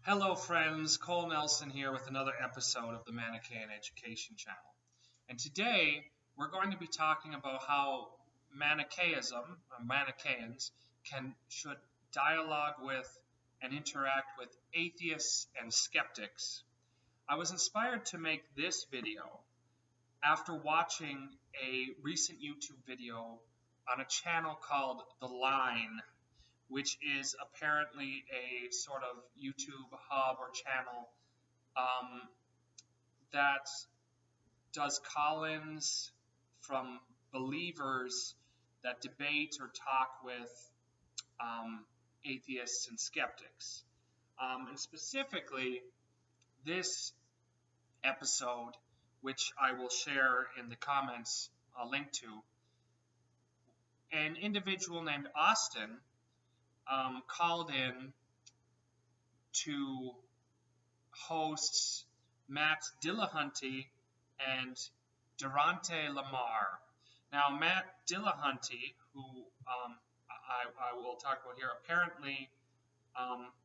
Hello friends, Cole Nelson here with another episode of the Manichaean Education Channel. And today we're going to be talking about how Manichaeism, or Manichaeans, should dialogue with and interact with atheists and skeptics. I was inspired to make this video after watching a recent YouTube video on a channel called The Line, which is apparently a sort of YouTube hub or channel that does call-ins from believers that debate or talk with atheists and skeptics. And specifically, this episode, which I will share in the comments, a link to, an individual named Austin called in to hosts Matt Dillahunty and Darante Lamar. Now, Matt Dillahunty, who I will talk about here, apparently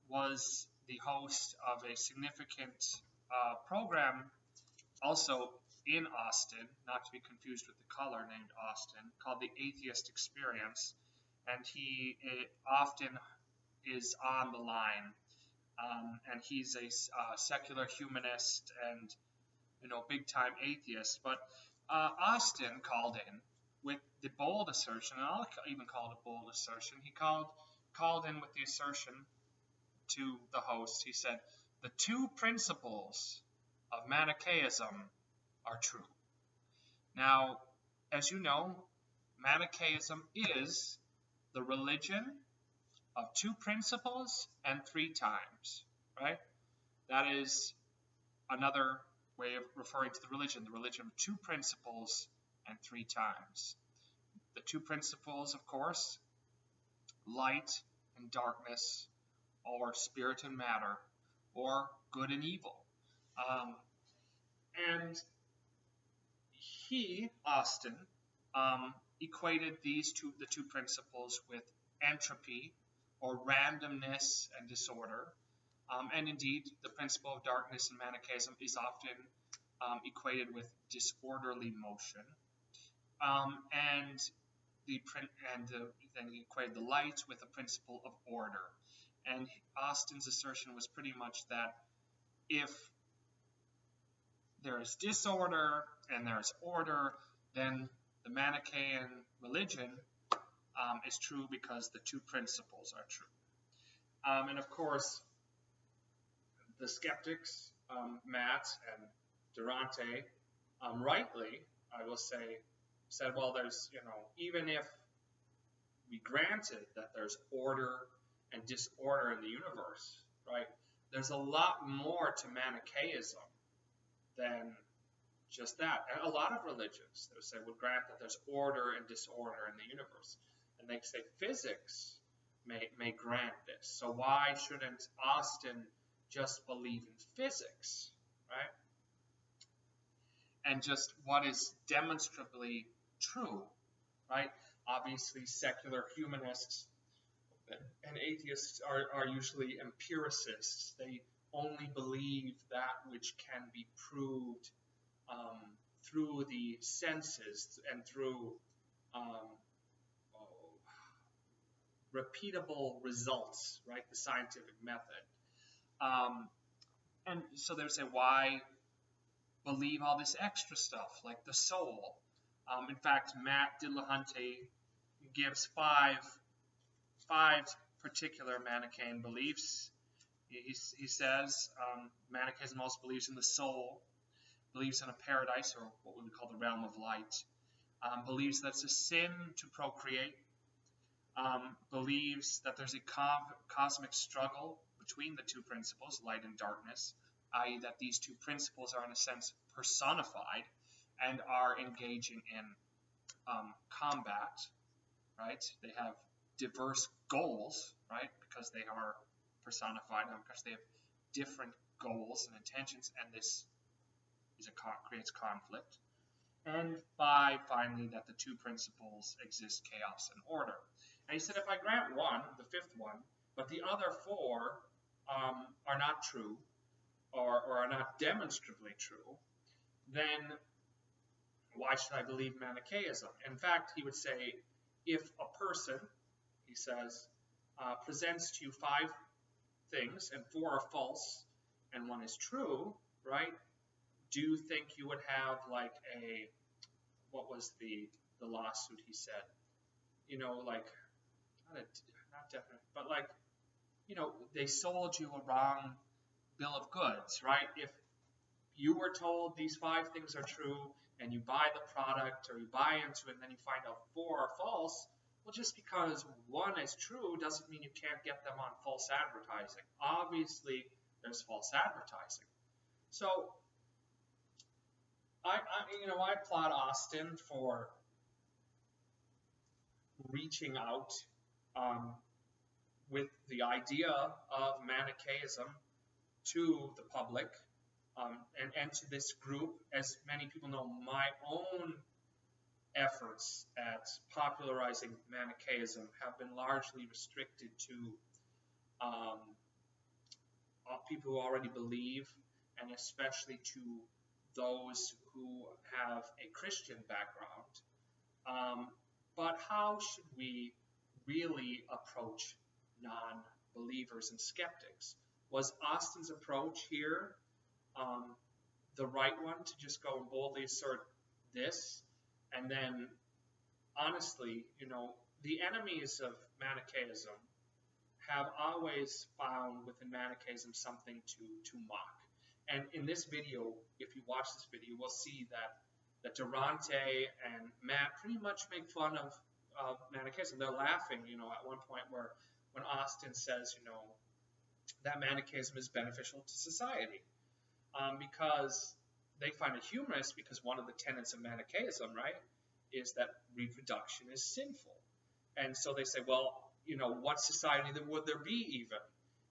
was the host of a significant program also in Austin, not to be confused with the color named Austin, called the Atheist Experience. And he often is on the line, and he's a secular humanist and big-time atheist. But Austin called in with the bold assertion, and I'll even call it a bold assertion. He called in with the assertion to the host. He said, "The two principles of Manichaeism are true." Now, as you know, Manichaeism is the religion of two principles and three times, right? That is another way of referring to the religion of two principles and three times. The two principles, of course, light and darkness, or spirit and matter, or good and evil. And he, Austin, equated the two principles with entropy or randomness and disorder. And indeed, the principle of darkness in Manichaeism is often equated with disorderly motion. And then he equated the light with the principle of order. And Austin's assertion was pretty much that if there is disorder and there is order, then the Manichaean religion is true because the two principles are true. And of course, the skeptics, Matt and Darante, rightly, I will say, said, well, there's, even if we granted that there's order and disorder in the universe, right, there's a lot more to Manichaeism than just that. And a lot of religions, they would say, would grant that there's order and disorder in the universe. And they say physics may grant this. So why shouldn't Austin just believe in physics, right? And just what is demonstrably true, right? Obviously, secular humanists and atheists are usually empiricists. They only believe that which can be proved through the senses and through repeatable results, right? The scientific method. And so they would say, why believe all this extra stuff, like the soul? In fact, Matt Dillahunty gives five particular Manichaean beliefs. He says Manichaeism also believes in the soul, believes in a paradise, or what we would call the realm of light, believes that it's a sin to procreate, believes that there's a cosmic struggle between the two principles, light and darkness, i.e. that these two principles are in a sense personified and are engaging in combat, right? They have diverse goals, right? Because they are personified, and because they have different goals and intentions, and this creates conflict. And finally, that the two principles exist, chaos and order. And he said, if I grant one, the fifth one, but the other four are not true, or are not demonstrably true, then why should I believe Manichaeism? In fact, he would say, if a person, he says, presents to you 5 things and 4 are false and 1 is true, right? Do you think you would have like what was the lawsuit he said? You know, like, not definite, but like, you know, they sold you a wrong bill of goods, right? If you were told these 5 things are true and you buy the product or you buy into it and then you find out 4 are false, well, just because 1 is true doesn't mean you can't get them on false advertising. Obviously, there's false advertising. So, I applaud Austin for reaching out with the idea of Manichaeism to the public and to this group. As many people know, my own efforts at popularizing Manichaeism have been largely restricted to people who already believe, and especially to those who have a Christian background. But how should we really approach non-believers and skeptics? Was Austin's approach here the right one, to just go and boldly assert this? And then, honestly, you know, the enemies of Manichaeism have always found within Manichaeism something to mock. And in this video, if you watch this video, we'll see that Darante and Matt pretty much make fun of Manichaeism. They're laughing, you know, at one point when Austin says, you know, that Manichaeism is beneficial to society, because they find it humorous, because one of the tenets of Manichaeism, right, is that reproduction is sinful. And so they say, well, you know, what society would there be even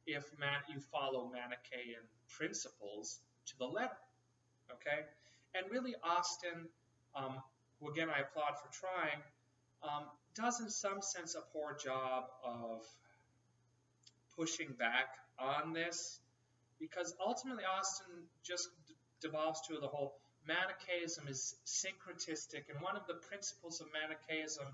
if you follow Manichaean principles to the letter? Okay? And really, Austin, who again I applaud for trying, does in some sense a poor job of pushing back on this, because ultimately Austin just devolves to the whole Manichaeism is syncretistic, and one of the principles of Manichaeism,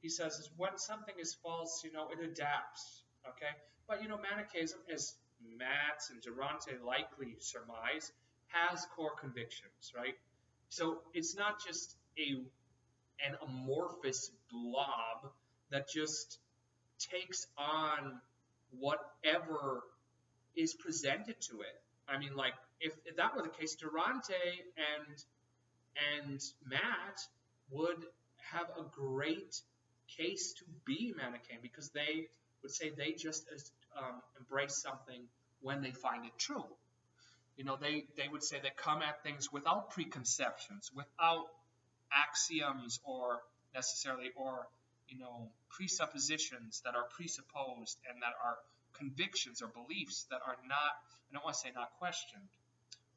he says, is when something is false, you know, it adapts, okay? But, you know, Manichaeism, as Matt and Darante likely surmise, has core convictions, right? So it's not just an amorphous blob that just takes on whatever is presented to it. I mean, like, if that were the case, Darante and Matt would have a great case to be Manichaean, because they would say they just embrace something when they find it true. You know, they would say they come at things without preconceptions, without axioms or necessarily, or, you know, presuppositions that are presupposed, and that are convictions or beliefs that are not, I don't want to say not questioned,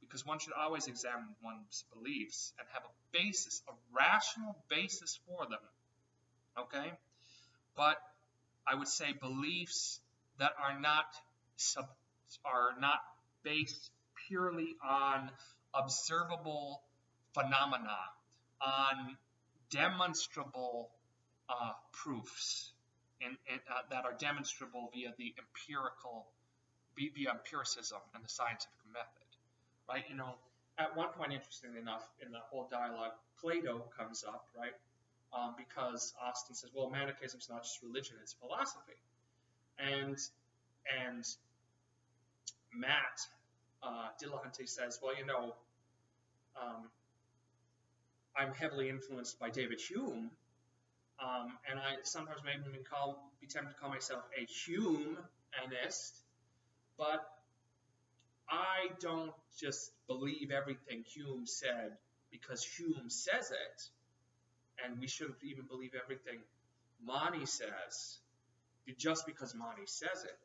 because one should always examine one's beliefs and have a basis, a rational basis for them, okay? But I would say beliefs that are not based purely on observable phenomena, on demonstrable proofs, and that are demonstrable via empiricism and the scientific method, right? You know, at one point, interestingly enough, in the whole dialogue, Plato comes up, right? Because Austin says, well, Manichaeism is not just religion, it's philosophy. And Matt Dillahunty says, well, you know, I'm heavily influenced by David Hume, and I sometimes maybe be tempted to call myself a Humanist, but I don't just believe everything Hume said because Hume says it, and we shouldn't even believe everything Mani says just because Mani says it.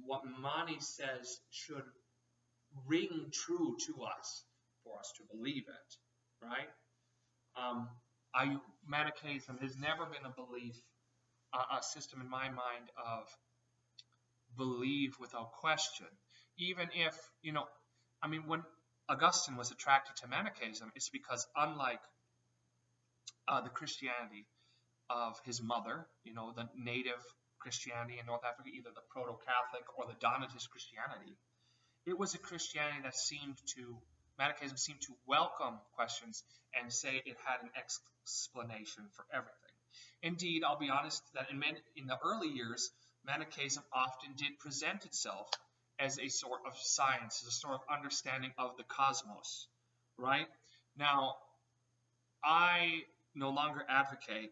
What Mani says should ring true to us for us to believe it, right? Manichaeism has never been a belief, a system in my mind of believe without question. Even if, when Augustine was attracted to Manichaeism, it's because unlike the Christianity of his mother, the native Christianity in North Africa, either the Proto-Catholic or the Donatist Christianity, it was a Christianity that Manichaeism seemed to welcome questions and say it had an explanation for everything. Indeed, I'll be honest that in the early years, Manichaeism often did present itself as a sort of science, as a sort of understanding of the cosmos, right? Now, I no longer advocate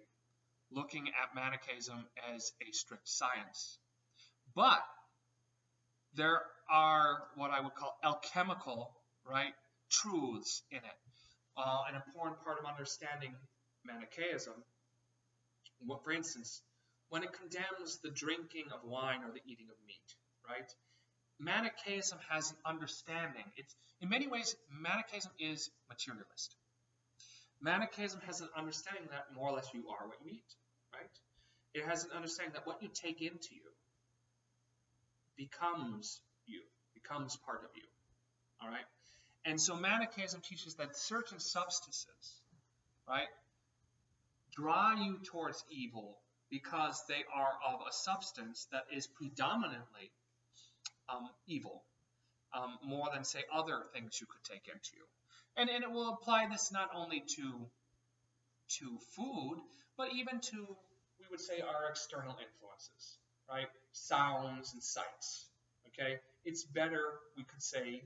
looking at Manichaeism as a strict science, but there are what I would call alchemical, right, truths in it. An important part of understanding Manichaeism, for instance, when it condemns the drinking of wine or the eating of meat, right? Manichaeism has an understanding. In many ways, Manichaeism is materialist. Manichaeism has an understanding that more or less you are what you eat, right? It has an understanding that what you take into you becomes part of you, all right? And so Manichaeism teaches that certain substances, right, draw you towards evil because they are of a substance that is predominantly evil, more than, say, other things you could take into you. And it will apply this not only to food, but even to, we would say, our external influences, right? Sounds and sights, okay? It's better, we could say,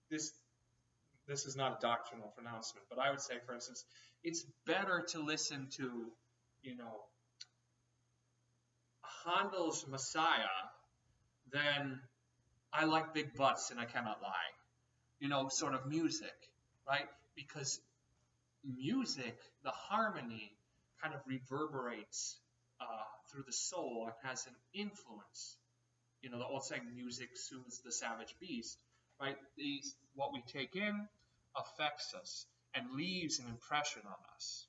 this is not a doctrinal pronouncement, but I would say, for instance, it's better to listen to, Handel's Messiah than I like big butts and I cannot lie, sort of music, right? Because music, the harmony, kind of reverberates through the soul and has an influence. The old saying, music soothes the savage beast, right? What we take in affects us and leaves an impression on us.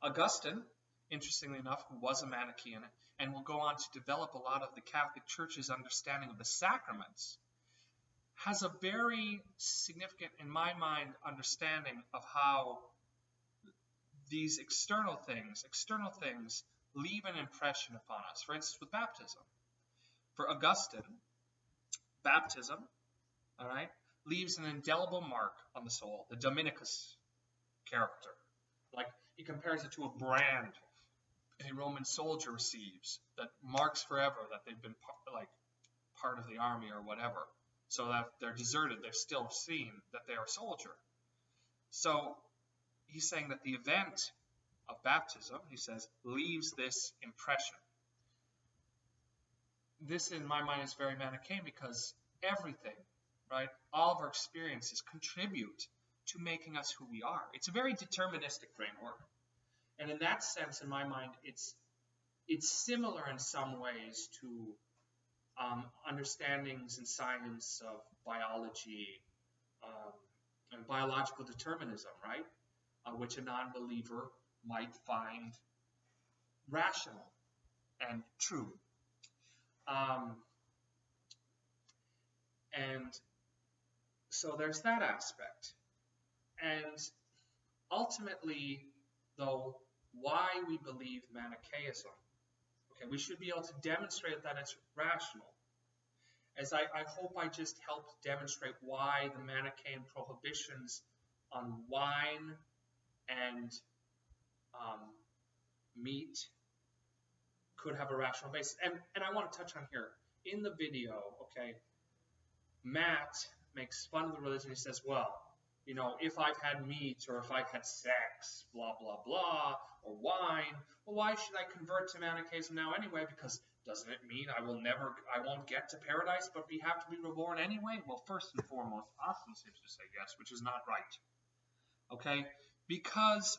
Augustine, interestingly enough, who was a Manichaean and will go on to develop a lot of the Catholic Church's understanding of the sacraments, has a very significant, in my mind, understanding of how these external things leave an impression upon us. For instance, with baptism. For Augustine, baptism, all right, leaves an indelible mark on the soul, the Dominicus character. Like, he compares it to a brand a Roman soldier receives that marks forever that they've been part of the army or whatever. So that if they're deserted, they're still seen that they are a soldier. So he's saying that the event of baptism, he says, leaves this impression. This, in my mind, is very Manichaean because everything, right, all of our experiences contribute to making us who we are. It's a very deterministic framework. And in that sense, in my mind, it's similar in some ways to understandings in science of biology and biological determinism, right? Which a non-believer might find rational and true. And so there's that aspect. And ultimately, though, why we believe Manichaeism, okay, we should be able to demonstrate that it's rational. As I hope I just helped demonstrate why the Manichaean prohibitions on wine and meat could have a rational basis. And I want to touch on here, in the video, okay, Matt makes fun of the religion. He says, well, if I've had meat or if I've had sex, blah, blah, blah, or wine, well, why should I convert to Manichaeism now anyway? Because doesn't it mean I won't get to paradise, but we have to be reborn anyway? Well, first and foremost, Austin seems to say yes, which is not right. Okay? Because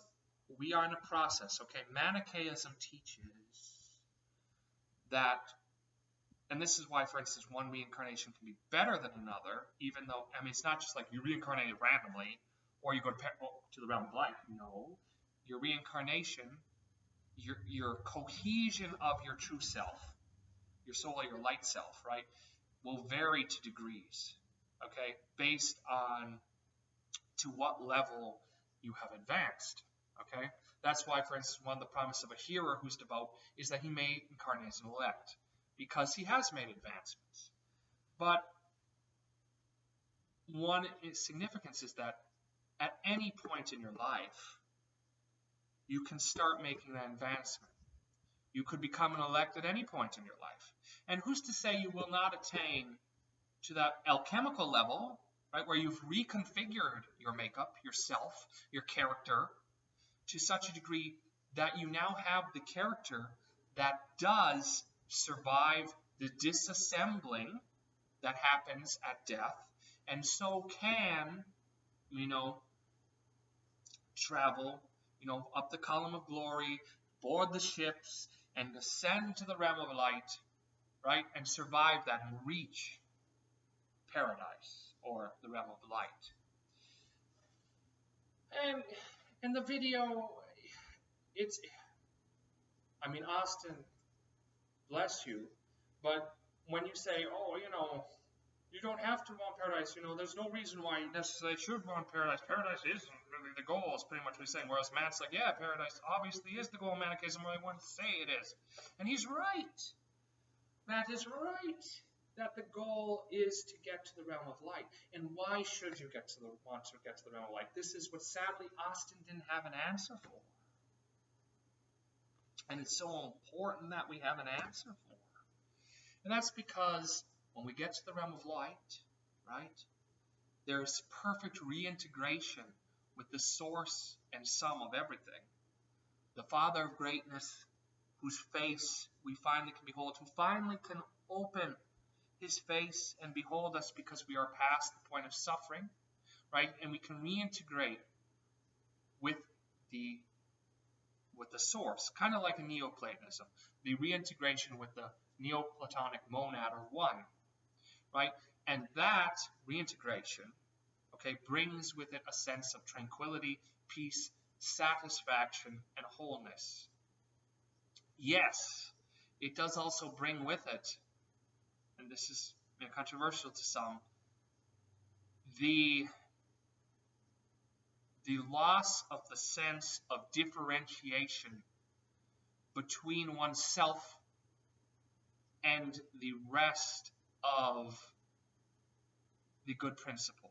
we are in a process, okay? Manichaeism teaches that, and this is why, for instance, one reincarnation can be better than another, even though, it's not just like you reincarnated randomly, or you go to the realm of life. No. Your reincarnation, your cohesion of your true self, your soul or your light self, right, will vary to degrees, okay, based on to what level you have advanced, okay? That's why, for instance, one of the promises of a hero who's devout is that he may incarnate as an elect, because he has made advancements. But one significance is that at any point in your life, you can start making that advancement. You could become an elect at any point in your life. And who's to say you will not attain to that alchemical level, right, where you've reconfigured your makeup, yourself, your character, to such a degree that you now have the character that does survive the disassembling that happens at death, and so can, travel, up the column of glory, board the ships, and descend to the realm of light, right, and survive that and reach paradise or the realm of light. And in the video, Austin, bless you, but when you say, you don't have to want paradise, there's no reason why you necessarily should want paradise. Paradise isn't really the goal, is pretty much what he's saying. Whereas Matt's like, yeah, paradise obviously is the goal of Manichaeism, or they wouldn't say it is. And he's right. Matt is right that the goal is to get to the realm of light. And why should you want to get to the realm of light? This is what, sadly, Austin didn't have an answer for. And it's so important that we have an answer for. And that's because when we get to the realm of light, right, there's perfect reintegration with the source and sum of everything. The Father of greatness, whose face we finally can behold, who finally can open his face and behold us because we are past the point of suffering, right? And we can reintegrate with the source, kind of like a Neoplatonism, the reintegration with the Neoplatonic monad or one, right? And that reintegration, okay, brings with it a sense of tranquility, peace, satisfaction, and wholeness. Yes, it does also bring with it, and this is controversial to some, the loss of the sense of differentiation between oneself and the rest of the good principle.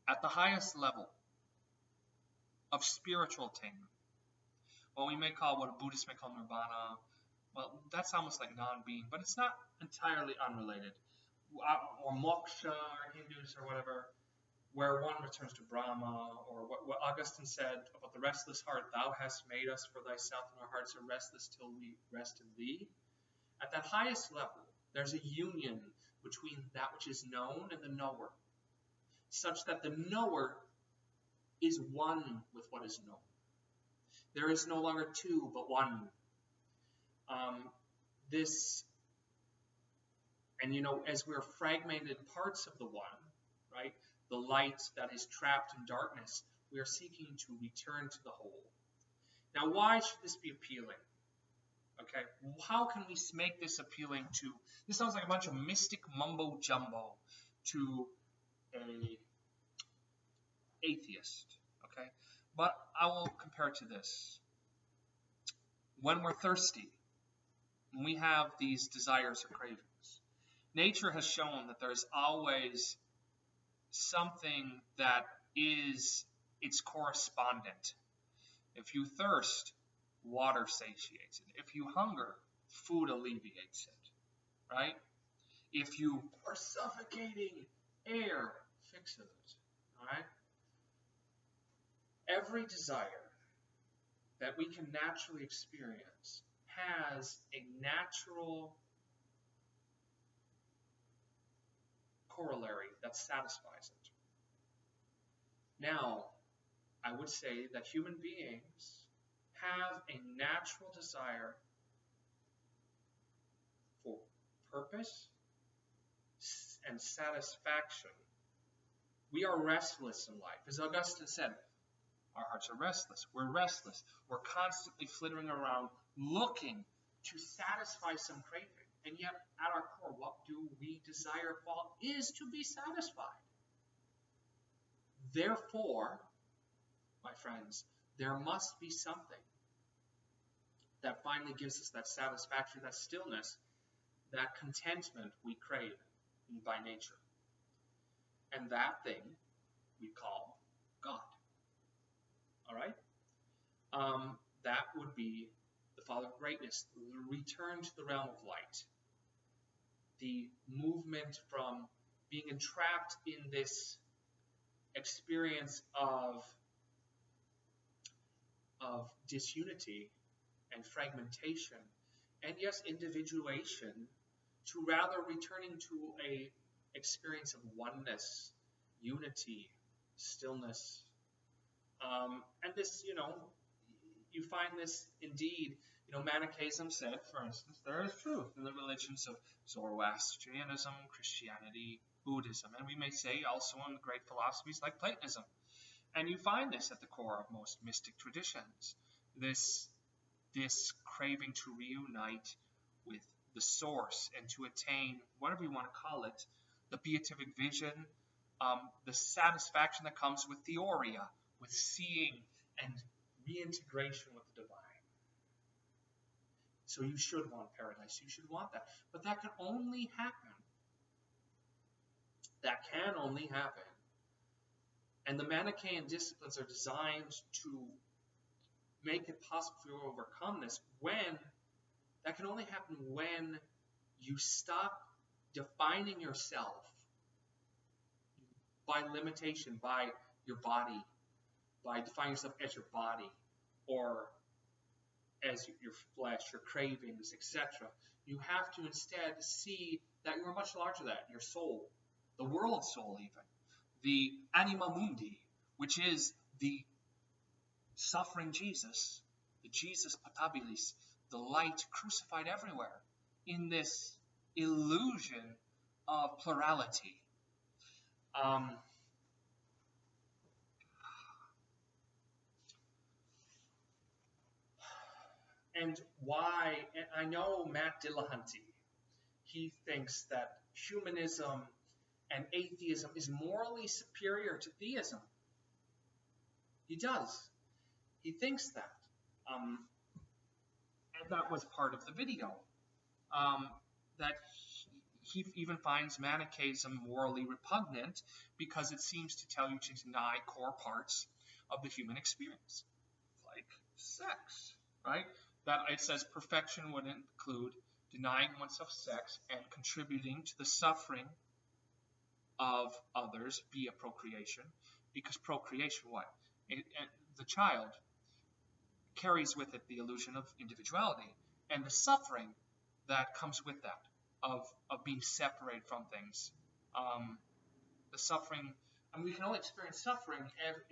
At the highest level of spiritual attainment, what we may call, what a Buddhist may call nirvana, well, that's almost like non-being, but it's not entirely unrelated. Or moksha, or Hindus, or whatever, where one returns to Brahma, or what Augustine said about the restless heart, thou hast made us for thyself, and our hearts are restless till we rest in thee. At that highest level, there's a union between that which is known and the knower, such that the knower is one with what is known. There is no longer two, but one. As we're fragmented parts of the one, right, the light that is trapped in darkness, we are seeking to return to the whole. Now, why should this be appealing? Okay, how can we make this appealing to, this sounds like a bunch of mystic mumbo-jumbo to a atheist, okay? But I will compare it to this. When we're thirsty, when we have these desires or cravings, nature has shown that there's always something that is its correspondent. If you thirst, water satiates it. If you hunger, food alleviates it, right? If you are suffocating, air fixes it, all right? Every desire that we can naturally experience has a natural corollary that satisfies it. Now, I would say that human beings have a natural desire for purpose and satisfaction. We are restless in life. As Augustine said, our hearts are restless. We're restless. We're constantly flittering around looking to satisfy some craving. And yet, at our core, what do we desire? Well, is to be satisfied. Therefore, my friends, there must be something that finally gives us that satisfaction, that stillness, that contentment we crave by nature. And that thing we call God. All right? That would be the Father of greatness, the return to the realm of light, the movement from being entrapped in this experience of disunity and fragmentation, and yes, individuation, to rather returning to a experience of oneness, unity, stillness. And this, you find this indeed, Manichaeism said, for instance, there is truth in the religions of Zoroastrianism, Christianity, Buddhism, and we may say also in great philosophies like Platonism. And you find this at the core of most mystic traditions, this craving to reunite with the source and to attain, whatever you want to call it, the beatific vision, the satisfaction that comes with theoria, with seeing and reintegration with the divine. So you should want paradise. You should want that. But that can only happen. That can only happen. And the Manichaean disciplines are designed to make it possible for you to overcome this that can only happen when you stop defining yourself by limitation, by your body, by defining yourself as your body or as your flesh, your cravings, etc. You have to instead see that you're much larger than that, your soul, the world soul even, the anima mundi, which is the suffering Jesus, the Jesus patabilis, the light crucified everywhere in this illusion of plurality. And why, and I know Matt Dillahunty, he thinks that humanism and atheism is morally superior to theism. He does. He thinks that. And that was part of the video. That he even finds Manichaeism morally repugnant because it seems to tell you to deny core parts of the human experience, like sex, right? That it says perfection would include denying oneself sex and contributing to the suffering of others via procreation, because procreation, the child carries with it the illusion of individuality and the suffering that comes with that, of being separated from things. The suffering, we can only experience suffering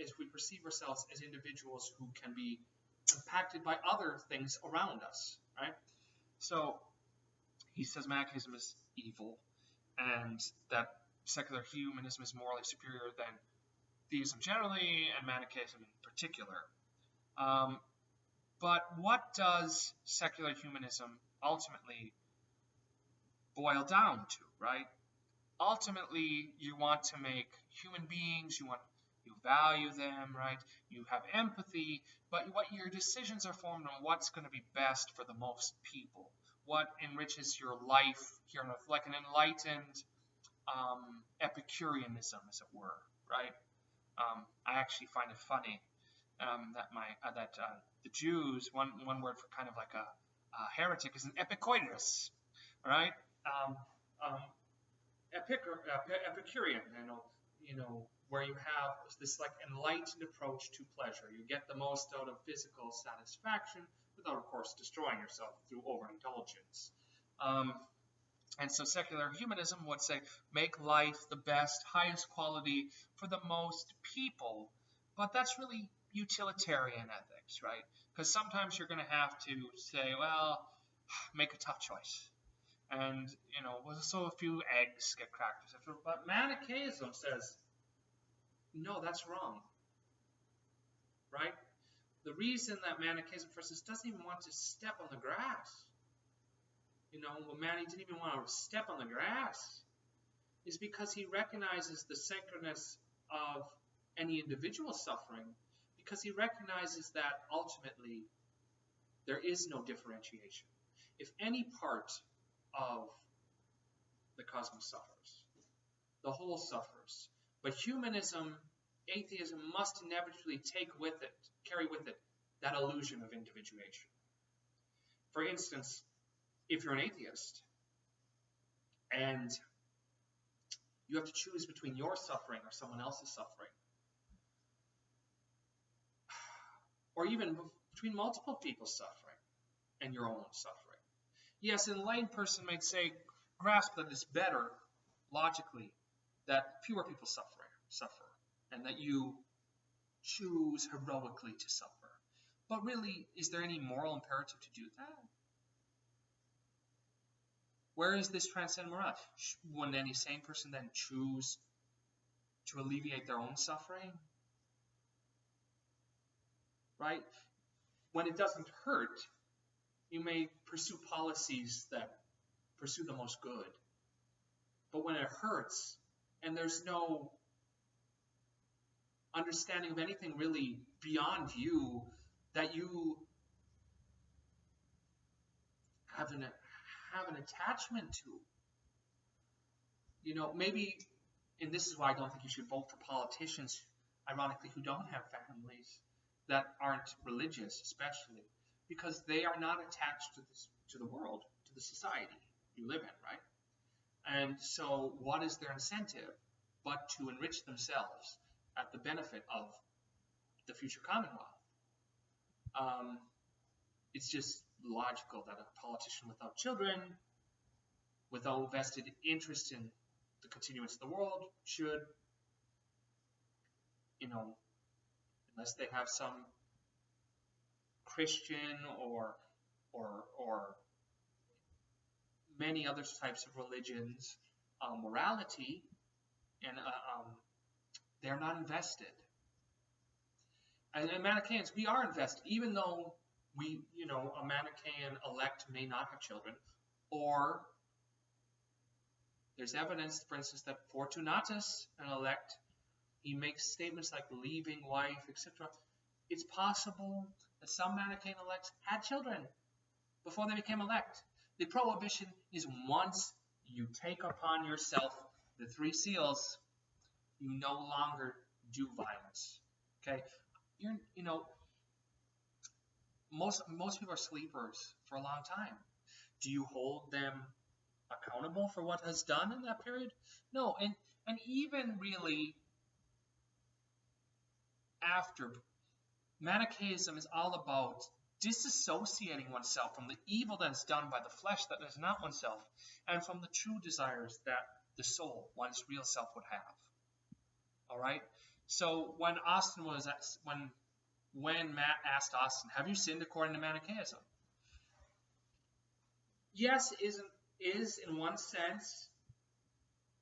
as we perceive ourselves as individuals who can be impacted by other things around us, right? So he says Manichaeism is evil and that secular humanism is morally superior than theism generally and Manichaeism in particular. But what does secular humanism ultimately boil down to, right? Ultimately, you want to make human beings, you value them, right? You have empathy, but what your decisions are formed on what's going to be best for the most people, what enriches your life here on Earth, like an enlightened Epicureanism, as it were, right? I actually find it funny that the Jews, one word for kind of like a heretic is an Epicoides, right? Epicurean, where you have this like enlightened approach to pleasure. You get the most out of physical satisfaction without, of course, destroying yourself through overindulgence. And so secular humanism would say, make life the best, highest quality for the most people. But that's really utilitarian ethics, right? Because sometimes you're going to have to say, well, make a tough choice. And, so a few eggs get cracked, etc. But Manichaeism says, no, that's wrong, right? The reason that Manichaeism, for instance, doesn't even want to step on the grass Well, man, he didn't even want to step on the grass, is because he recognizes the sacredness of any individual suffering, because he recognizes that ultimately there is no differentiation. If any part of the cosmos suffers, the whole suffers. But humanism, atheism must inevitably carry with it that illusion of individuation. For instance, if you're an atheist and you have to choose between your suffering or someone else's suffering, or even between multiple people's suffering and your own suffering. Yes, an enlightened person might grasp that it's better, logically, that fewer people suffer, and that you choose heroically to suffer. But really, is there any moral imperative to do that? Where is this transcendent morality? Wouldn't any sane person then choose to alleviate their own suffering? Right? When it doesn't hurt, you may pursue policies that pursue the most good. But when it hurts, and there's no understanding of anything really beyond you that you have an attachment to, maybe, and this is why I don't think you should vote for politicians, ironically, who don't have families, that aren't religious, especially, because they are not attached to the world, to the society you live in, right? And so what is their incentive but to enrich themselves at the benefit of the future commonwealth? It's just logical that a politician without children, without vested interest in the continuance of the world, should, unless they have some Christian or many other types of religions, morality, and they're not invested. And Manichaeans, we are invested, even though a Manichaean elect may not have children, or there's evidence, for instance, that Fortunatus, an elect, he makes statements like leaving wife, etc. It's possible that some Manichaean elects had children before they became elect. The prohibition is once you take upon yourself the 3 seals, you no longer do violence. Okay? Most people are sleepers for a long time. Do you hold them accountable for what has done in that period? No, and even really after, Manichaeism is all about disassociating oneself from the evil that is done by the flesh that is not oneself, and from the true desires that the soul, one's real self, would have. All right. So when Matt asked Austin, "Have you sinned according to Manichaeism?" Yes is in one sense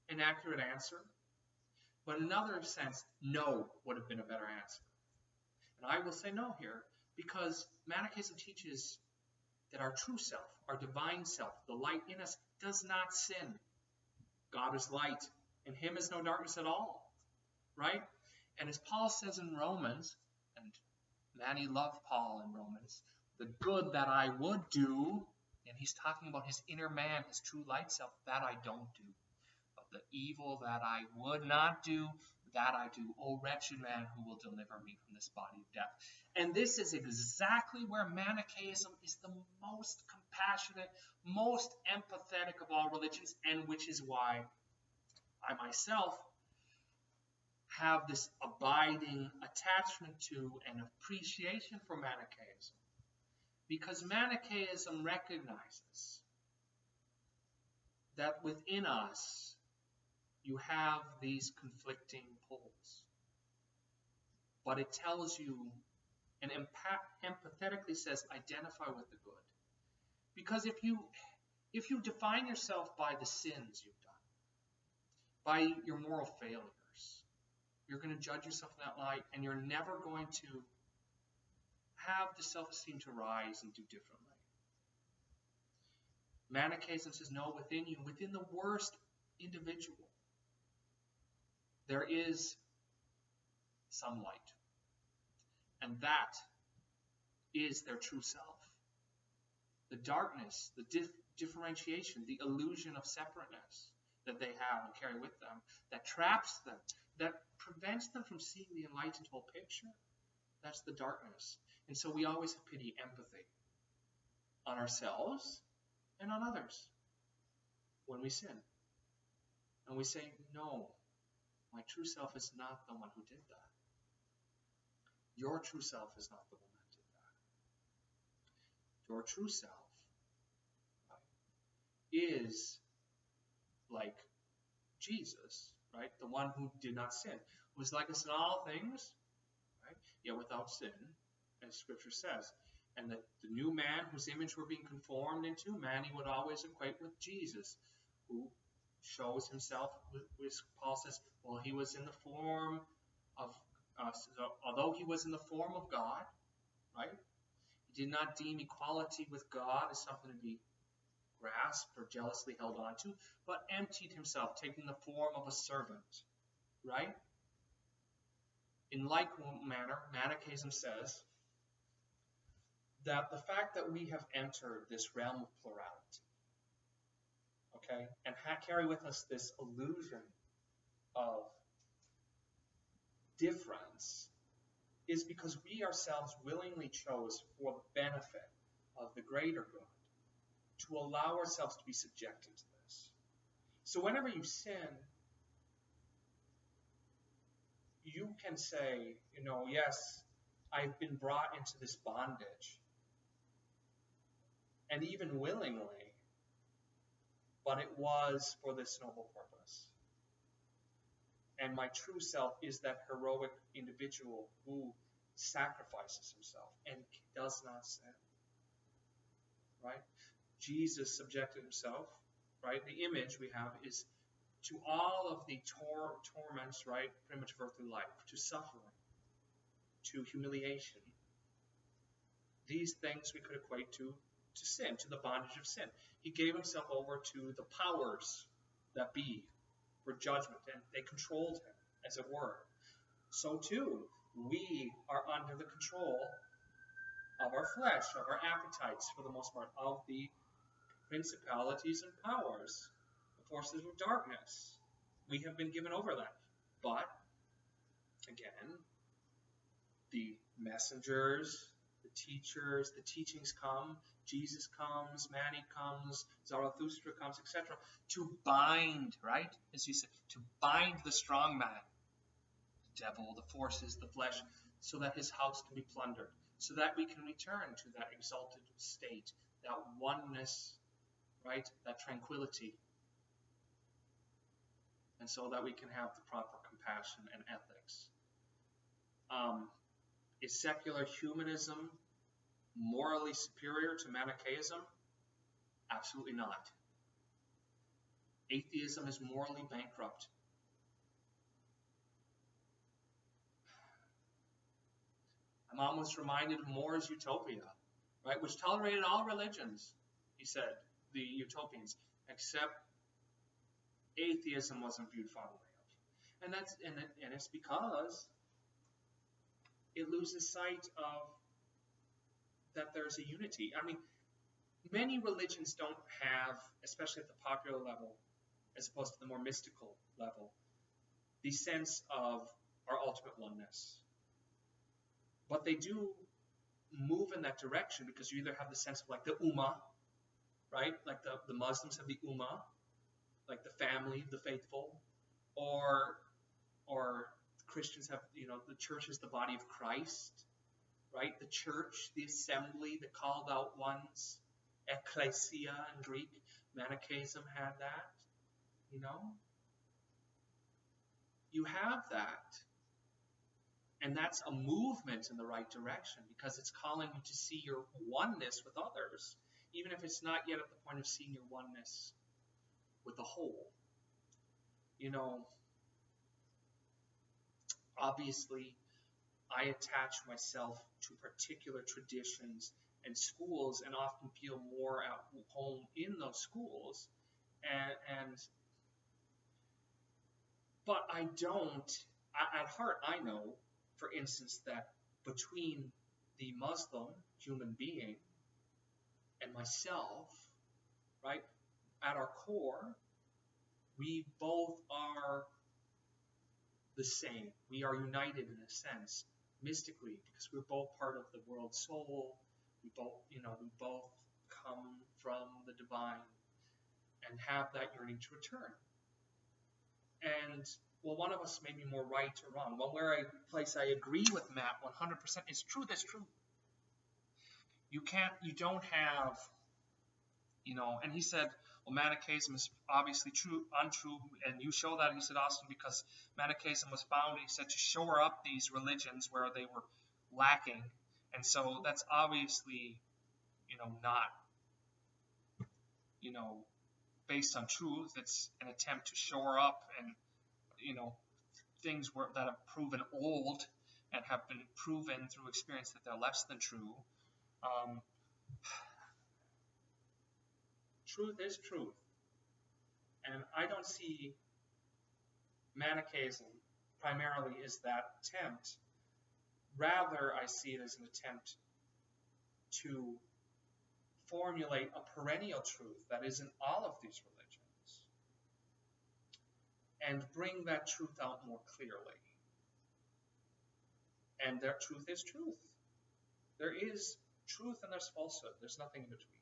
an accurate answer, but in another sense, no would have been a better answer. And I will say no here, because Manichaeism teaches that our true self, our divine self, the light in us, does not sin. God is light, and him is no darkness at all, right? And as Paul says in Romans, and Manny loved Paul in Romans, the good that I would do, and he's talking about his inner man, his true light self, that I don't do. But the evil that I would not do, that I do. O wretched man, who will deliver me from this body of death? And this is exactly where Manichaeism is the most compassionate, most empathetic of all religions, and which is why I myself have this abiding attachment to and appreciation for Manichaeism. Because Manichaeism recognizes that within us you have these conflicting poles. But it tells you and empathetically says, identify with the good. Because if you define yourself by the sins you've done, by your moral failures, you're going to judge yourself in that light, and you're never going to have the self-esteem to rise and do differently. Manichaeism says, no, within you, within the worst individual, there is some light. And that is their true self. The darkness, the differentiation, the illusion of separateness that they have and carry with them, that traps them, that prevents them from seeing the enlightened whole picture, that's the darkness. And so we always have pity, empathy on ourselves and on others when we sin. And we say, no, my true self is not the one who did that. Your true self is not the one that did that. Your true self, right, is like Jesus, right? The one who did not sin, who was like us in all things, right? Yet without sin, as Scripture says. And the new man whose image we're being conformed into, man he would always equate with Jesus, who shows himself, which Paul says, well, he was in the form of, although he was in the form of God, right? He did not deem equality with God as something to be grasped or jealously held on to, but emptied himself, taking the form of a servant, right? In like manner, Manichaeism says that the fact that we have entered this realm of plurality, okay, and carry with us this illusion of difference is because we ourselves willingly chose for the benefit of the greater good to allow ourselves to be subjected to this. So whenever you sin, you can say, yes, I've been brought into this bondage, and even willingly, but it was for this noble purpose. And my true self is that heroic individual who sacrifices himself and does not sin, right? Jesus subjected himself, right? The image we have is to all of the torments, right, pretty much of earthly life, to suffering, to humiliation. These things we could equate to sin, to the bondage of sin. He gave himself over to the powers that be for judgment, and they controlled him, as it were. So too, we are under the control of our flesh, of our appetites, for the most part, of the principalities and powers, the forces of darkness. We have been given over that. But, again, the messengers, the teachers, the teachings come, Jesus comes, Mani comes, Zarathustra comes, etc., to bind, right? As you said, to bind the strong man, the devil, the forces, the flesh, so that his house can be plundered, so that we can return to that exalted state, that oneness, right? That tranquility. And so that we can have the proper compassion and ethics. Is secular humanism morally superior to Manichaeism? Absolutely not. Atheism is morally bankrupt. I'm almost reminded of More's Utopia, right, which tolerated all religions, he said, the utopians, except atheism wasn't viewed fondly of. And it's because it loses sight of that there's a unity. I mean, many religions don't have, especially at the popular level, as opposed to the more mystical level, the sense of our ultimate oneness. But they do move in that direction because you either have the sense of like the Ummah, right? Like the Muslims have the Ummah, like the family, the faithful, or Christians have, the church is the body of Christ, right? The church, the assembly, the called out ones, ecclesia in Greek. Manichaeism had that, You have that. And that's a movement in the right direction because it's calling you to see your oneness with others, even if it's not yet at the point of seeing your oneness with the whole. Obviously, I attach myself to particular traditions and schools, and often feel more at home in those schools. But I don't, at heart, I know, for instance, that between the Muslim human being and myself, right, at our core, we both are the same. We are united in a sense, mystically, because we're both part of the world soul. We both come from the divine and have that yearning to return. And well, one of us may be more right or wrong. One place I agree with Matt 100% is truth is truth. You don't have, and he said, well, Manichaeism is obviously untrue, and you show that, he said, Austin, because Manichaeism was founded, he said, to shore up these religions where they were lacking, and so that's obviously, not, based on truth. It's an attempt to shore up and, things that have proven old and have been proven through experience that they're less than true. Truth is truth. And I don't see Manichaeism primarily as that attempt. Rather, I see it as an attempt to formulate a perennial truth that is in all of these religions and bring that truth out more clearly. And that truth is truth. There is truth and there's falsehood. There's nothing in between.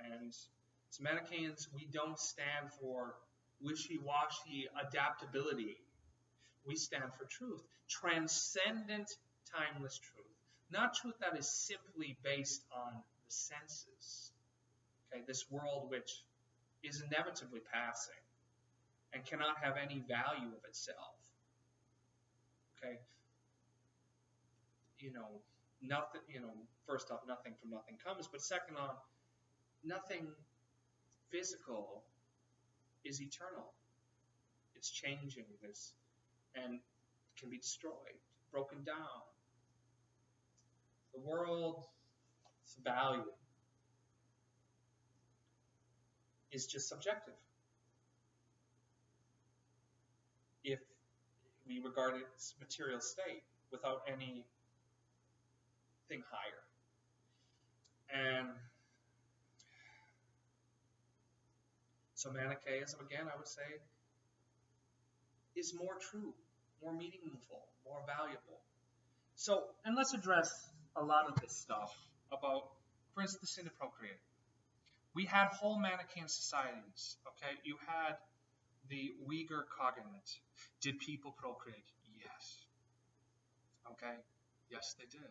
And as Manichaeans, we don't stand for wishy-washy adaptability. We stand for truth. Transcendent, timeless truth. Not truth that is simply based on the senses. Okay, this world which is inevitably passing and cannot have any value of itself. Okay, nothing. First off, nothing from nothing comes, but second on, nothing physical is eternal. It's changing, and can be destroyed, broken down. The world's value is just subjective. If we regard its material state without anything higher. And so Manichaeism, again, I would say, is more true, more meaningful, more valuable. So, and let's address a lot of this stuff about, for instance, the sin of procreating. We had whole Manichaean societies, okay? You had the Uyghur Cognate. Did people procreate? Yes. Okay? Yes, they did.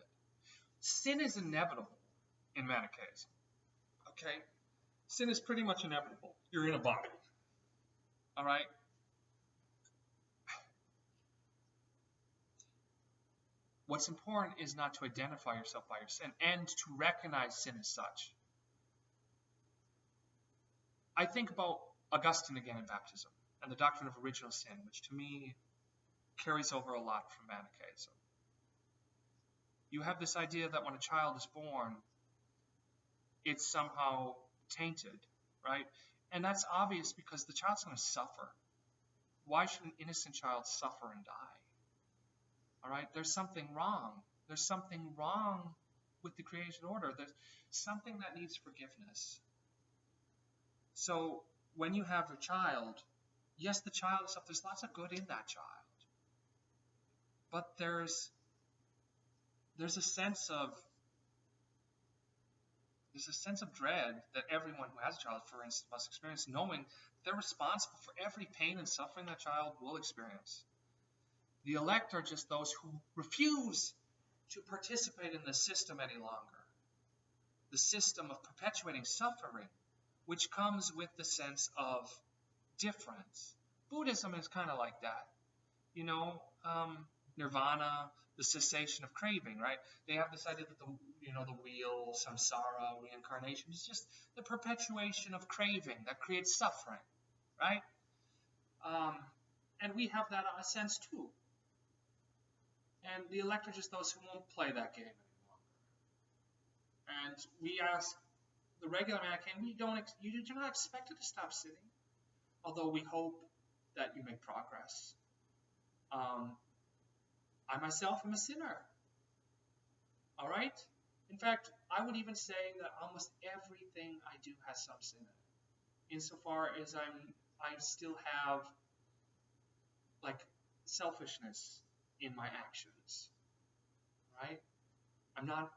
Sin is inevitable in Manichaeism, okay? Sin is pretty much inevitable. You're in a body, all right? What's important is not to identify yourself by your sin and to recognize sin as such. I think about Augustine again in baptism and the doctrine of original sin, which to me carries over a lot from Manichaeism. You have this idea that when a child is born, it's somehow tainted, right? And that's obvious because the child's going to suffer. Why should an innocent child suffer and die? All right, there's something wrong. There's something wrong with the created order. There's something that needs forgiveness. So when you have a child, yes, the child is up. There's lots of good in that child, but there's a sense of dread that everyone who has a child, for instance, must experience, knowing they're responsible for every pain and suffering that child will experience. The elect are just those who refuse to participate in the system any longer. The system of perpetuating suffering, which comes with the sense of difference. Buddhism is kind of like that. Nirvana, the cessation of craving, right? They have this idea that the wheel, samsara, reincarnation is just the perpetuation of craving that creates suffering, right? And we have that sense too. And the elect are just those who won't play that game anymore. And we ask the regular Manichaean, you do not expect it to stop sinning, although we hope that you make progress. I myself am a sinner. All right? In fact, I would even say that almost everything I do has some sin in it, insofar as I still have like selfishness in my actions. Right? I'm not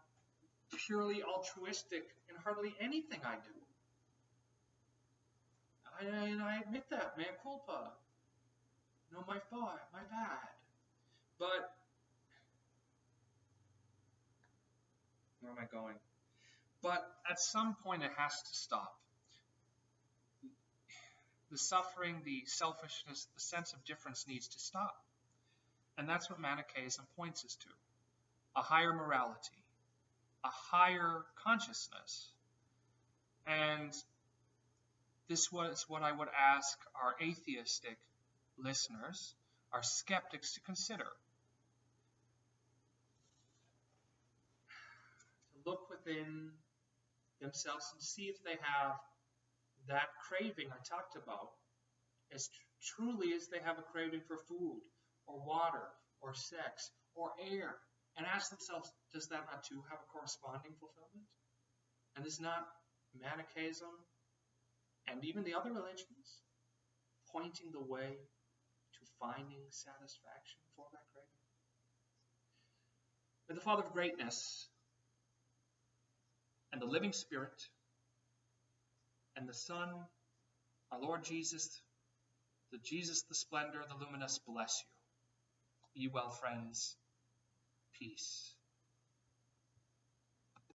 purely altruistic in hardly anything I do. And I admit that, mea culpa. No, my fault, my bad. But where am I going? But at some point it has to stop. The suffering, the selfishness, the sense of difference needs to stop. And that's what Manichaeism points us to. A higher morality, a higher consciousness. And this was what I would ask our atheistic listeners, our skeptics, to consider. To look within themselves and see if they have that craving I talked about, as truly as they have a craving for food, or water, or sex, or air, and ask themselves, does that not too have a corresponding fulfillment? And is not Manichaeism, and even the other religions, pointing the way to finding satisfaction for that craving? May the Father of greatness, and the living Spirit, and the Son, our Lord Jesus, the splendor, the luminous, bless you. Be well, friends. Peace.